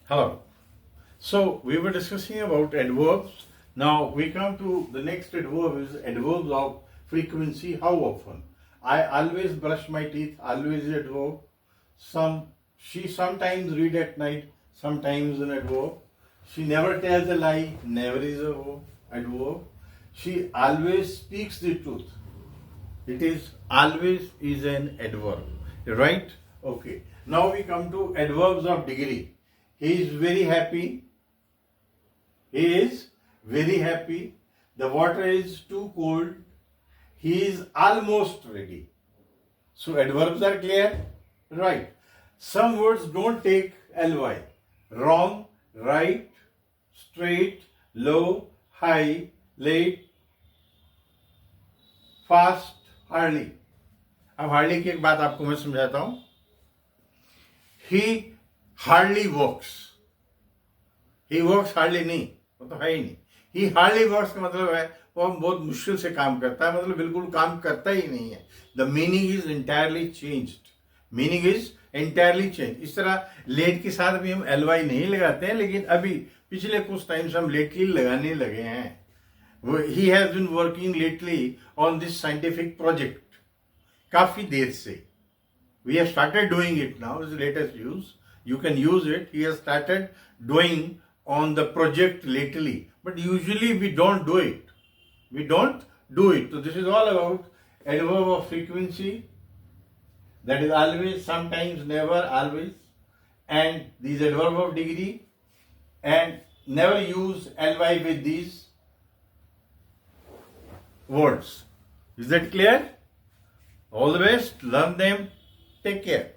Hello. So we were discussing about adverbs. Now we come to the next adverb is adverbs of frequency. How often? I always brush my teeth. Always is adverb. She sometimes read at night. Sometimes an adverb. She never tells a lie. Never is a adverb. She always speaks the truth. It is always is an adverb. Right? Okay. Now we come to adverbs of degree. He is very happy. He is very happy. The water is too cold. He is almost ready. So adverbs are clear? Right. Some words don't take ly. Wrong, right, straight, low, high, late, fast, hardly. अब hardly की एक बात आपको मैं समझाता हूं. He hardly works. He works hardly नहीं, वो तो है ही नहीं. He hardly works का मतलब है वो बहुत मुश्किल से काम करता है, मतलब बिल्कुल काम करता ही नहीं है. The meaning is entirely changed. Meaning is entirely changed. इस तरह लेट के साथ भी हम ly नहीं लगाते हैं, लेकिन अभी पिछले कुछ टाइम से हम लेटली लगाने लगे हैं. He has been working lately on this scientific project. काफी देर से. We have started doing it now. It's the latest use. You can use it. He has started doing on the project lately. But usually we don't do it. We don't do it. So this is all about adverb of frequency. That is always, sometimes, never, always. And these adverb of degree. And never use ly with these words. Is that clear? All the best. Learn them. Take care.